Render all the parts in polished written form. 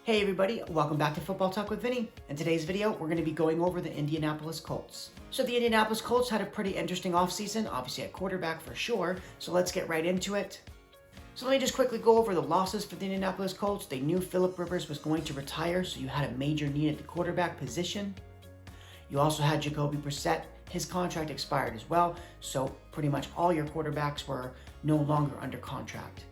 Hey everybody, welcome back to Football Talk with Vinny. In today's video, we're going to be going over the Indianapolis Colts. So the Indianapolis Colts had a pretty interesting offseason, obviously at quarterback for sure, so let's get right into it. So let me just quickly go over the losses for the Indianapolis Colts. They knew Philip Rivers was going to retire, so you had a major need at the quarterback position. You also had Jacoby Brissett. His contract expired as well, so pretty much all your quarterbacks were no longer under contract.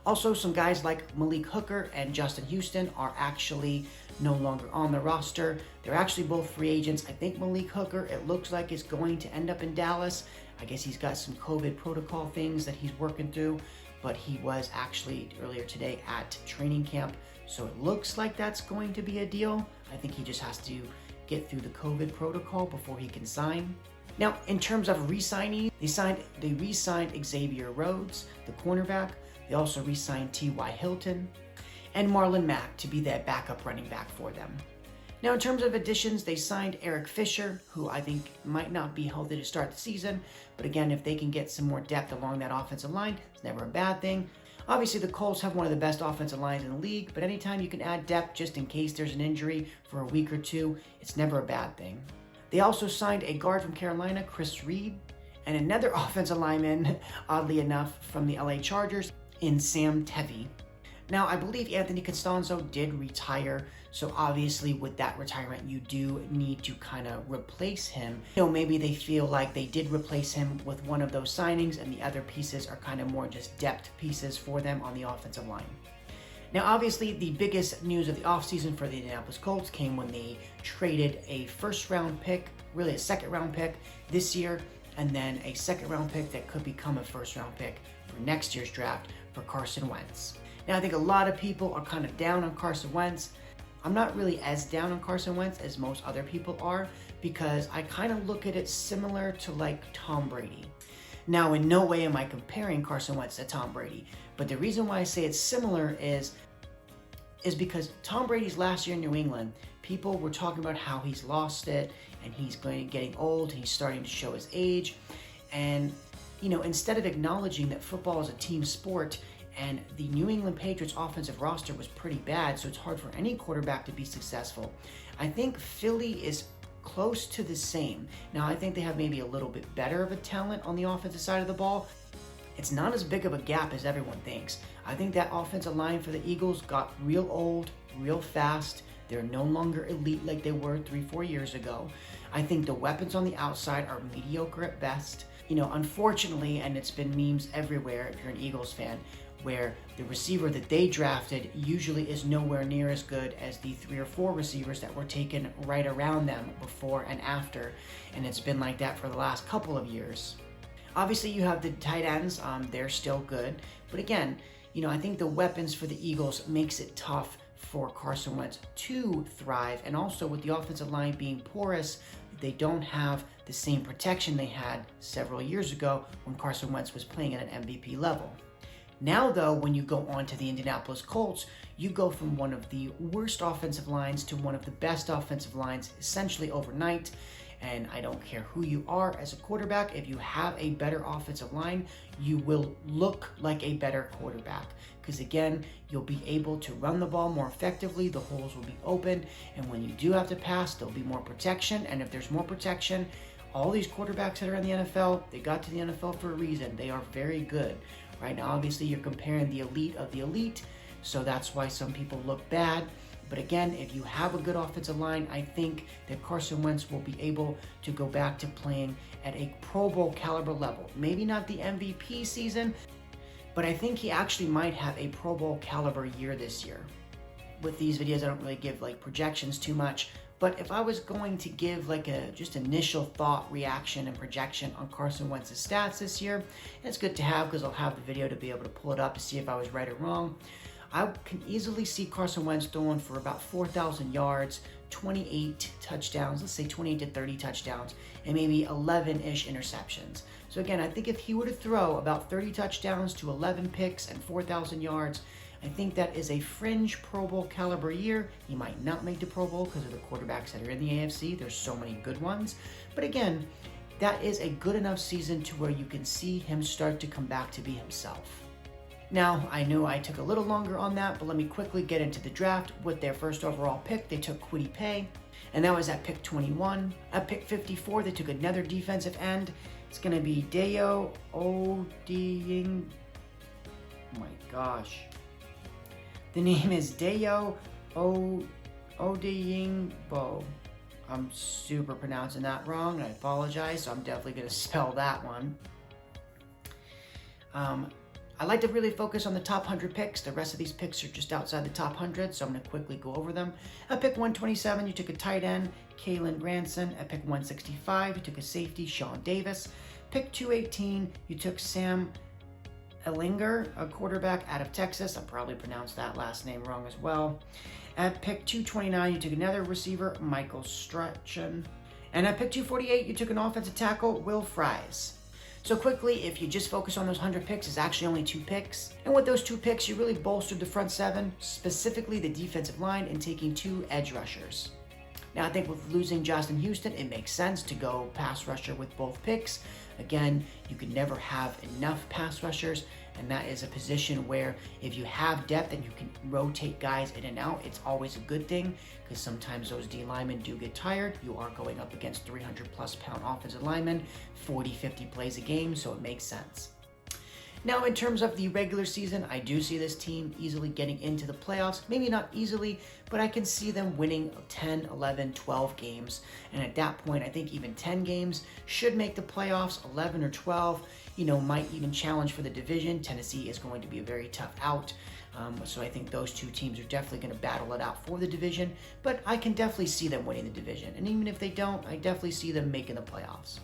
Also, some guys like Malik Hooker and Justin Houston are actually no longer on the roster. They're actually both free agents. I think Malik Hooker, it looks like, is going to end up in Dallas. I guess he's got some COVID protocol things that he's working through, but he was actually earlier today at training camp, so it looks like that's going to be a deal. I think he just has to get through the COVID protocol before he can sign. Now, in terms of re-signing, they re-signed Xavier Rhodes, the cornerback. They also re-signed T.Y. Hilton and Marlon Mack to be that backup running back for them. Now, in terms of additions, they signed Eric Fisher, who I think might not be healthy to start the season. But again, if they can get some more depth along that offensive line, it's never a bad thing. Obviously, the Colts have one of the best offensive lines in the league, but anytime you can add depth just in case there's an injury for a week or two, it's never a bad thing. They also signed a guard from Carolina, Chris Reed, and another offensive lineman, oddly enough, from the LA Chargers, in Sam Tevi. Now, I believe Anthony Costanzo did retire, so obviously with that retirement, you do need to kind of replace him. You know, maybe they feel like they did replace him with one of those signings and the other pieces are kind of more just depth pieces for them on the offensive line. Now, obviously, the biggest news of the offseason for the Indianapolis Colts came when they traded a first-round pick, really a second-round pick this year, and then a second-round pick that could become a first-round pick for next year's draft for Carson Wentz. Now, I think a lot of people are kind of down on Carson Wentz. I'm not really as down on Carson Wentz as most other people are because I kind of look at it similar to like Tom Brady. Now, in no way am I comparing Carson Wentz to Tom Brady, but the reason why I say it's similar is because Tom Brady's last year in New England, people were talking about how he's lost it and he's getting old, he's starting to show his age. And, you know, instead of acknowledging that football is a team sport and the New England Patriots offensive roster was pretty bad, so it's hard for any quarterback to be successful, I think Philly is close to the same. Now, I think they have maybe a little bit better of a talent on the offensive side of the ball. It's not as big of a gap as everyone thinks. I think that offensive line for the Eagles got real old, real fast. They're no longer elite like they were 3-4 years ago. I think the weapons on the outside are mediocre at best. You know, unfortunately, and it's been memes everywhere if you're an Eagles fan, where the receiver that they drafted usually is nowhere near as good as the 3 or 4 receivers that were taken right around them before and after. And it's been like that for the last couple of years. Obviously, you have the tight ends. They're still good. But again, you know, I think the weapons for the Eagles makes it tough for Carson Wentz to thrive. And also with the offensive line being porous, they don't have the same protection they had several years ago when Carson Wentz was playing at an MVP level. Now, though, when you go on to the Indianapolis Colts, you go from one of the worst offensive lines to one of the best offensive lines essentially overnight. And I don't care who you are as a quarterback, if you have a better offensive line, you will look like a better quarterback. Because again, you'll be able to run the ball more effectively, the holes will be open, and when you do have to pass, there'll be more protection. And if there's more protection, all these quarterbacks that are in the NFL, they got to the NFL for a reason. They are very good. Right now, obviously, you're comparing the elite of the elite, so that's why some people look bad. But again, if you have a good offensive line, I think that Carson Wentz will be able to go back to playing at a Pro Bowl caliber level. Maybe not the MVP season, but I think he actually might have a Pro Bowl caliber year this year. With these videos, I don't really give like projections too much, but if I was going to give like a just initial thought, reaction, and projection on Carson Wentz's stats this year, it's good to have because I'll have the video to be able to pull it up to see if I was right or wrong. I can easily see Carson Wentz throwing for about 4,000 yards, 28 touchdowns, let's say 28 to 30 touchdowns, and maybe 11-ish interceptions. So again, I think if he were to throw about 30 touchdowns to 11 picks and 4,000 yards, I think that is a fringe Pro Bowl caliber year. He might not make the Pro Bowl because of the quarterbacks that are in the AFC. There's so many good ones. But again, that is a good enough season to where you can see him start to come back to be himself. Now, I know I took a little longer on that, but let me quickly get into the draft. With their first overall pick, they took Kwity Paye, and that was at pick 21. At pick 54, they took another defensive end. It's going to be Dayo Odeyingbo. Oh my gosh. The name is Dayo Odeyingbo. I'm super pronouncing that wrong, and I apologize, so I'm definitely going to spell that one. I like to really focus on the top 100 picks. The rest of these picks are just outside the top 100, so I'm going to quickly go over them. At pick 127, you took a tight end, Kalen Granson. At pick 165, you took a safety, Sean Davis. Pick 218, you took Sam Ehlinger, a quarterback out of Texas. I probably pronounced that last name wrong as well. At pick 229, you took another receiver, Michael Strachan. And at pick 248, you took an offensive tackle, Will Fries. So quickly, if you just focus on those 100 picks, it's actually only 2 picks. And with those 2 picks, you really bolstered the front 7, specifically the defensive line, and taking 2 edge rushers. Now, I think with losing Justin Houston, it makes sense to go pass rusher with both picks. Again, you can never have enough pass rushers, and that is a position where if you have depth and you can rotate guys in and out, it's always a good thing, because sometimes those D linemen do get tired. You are going up against 300-plus pound offensive linemen, 40, 50 plays a game, so it makes sense. Now, in terms of the regular season, I do see this team easily getting into the playoffs. Maybe not easily, but I can see them winning 10, 11, 12 games. And at that point, I think even 10 games should make the playoffs. 11 or 12, might even challenge for the division. Tennessee is going to be a very tough out. So I think those 2 teams are definitely going to battle it out for the division. But I can definitely see them winning the division. And even if they don't, I definitely see them making the playoffs.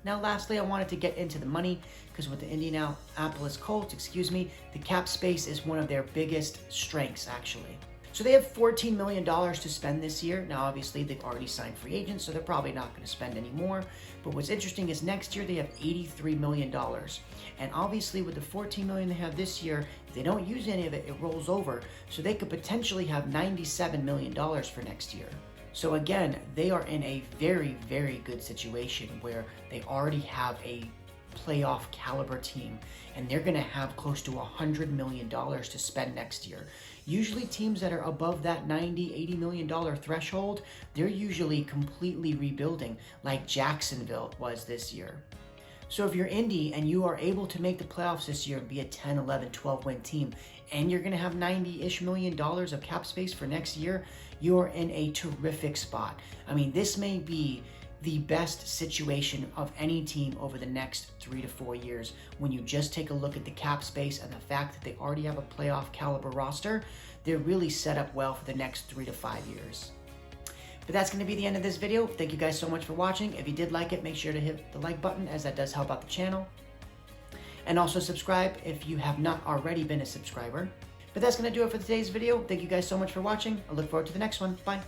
Now, lastly, I wanted to get into the money, because with the Indianapolis Colts, the cap space is one of their biggest strengths, actually. So they have $14 million to spend this year. Now, obviously, they've already signed free agents, so they're probably not going to spend any more. But what's interesting is next year they have $83 million. And obviously, with the $14 million they have this year, if they don't use any of it, it rolls over. So they could potentially have $97 million for next year. So again, they are in a very, very good situation where they already have a playoff caliber team, and they're going to have close to $100 million to spend next year. Usually teams that are above that $90, $80 million threshold, they're usually completely rebuilding, like Jacksonville was this year. So if you're Indy and you are able to make the playoffs this year and be a 10, 11, 12 win team, and you're going to have $90-ish million of cap space for next year, you're in a terrific spot. I mean, this may be the best situation of any team over the next 3 to 4 years. When you just take a look at the cap space and the fact that they already have a playoff caliber roster, they're really set up well for the next 3 to 5 years. But that's going to be the end of this video. Thank you guys so much for watching. If you did like it, make sure to hit the like button, as that does help out the channel. And also subscribe if you have not already been a subscriber. But that's going to do it for today's video. Thank you guys so much for watching. I look forward to the next one. Bye.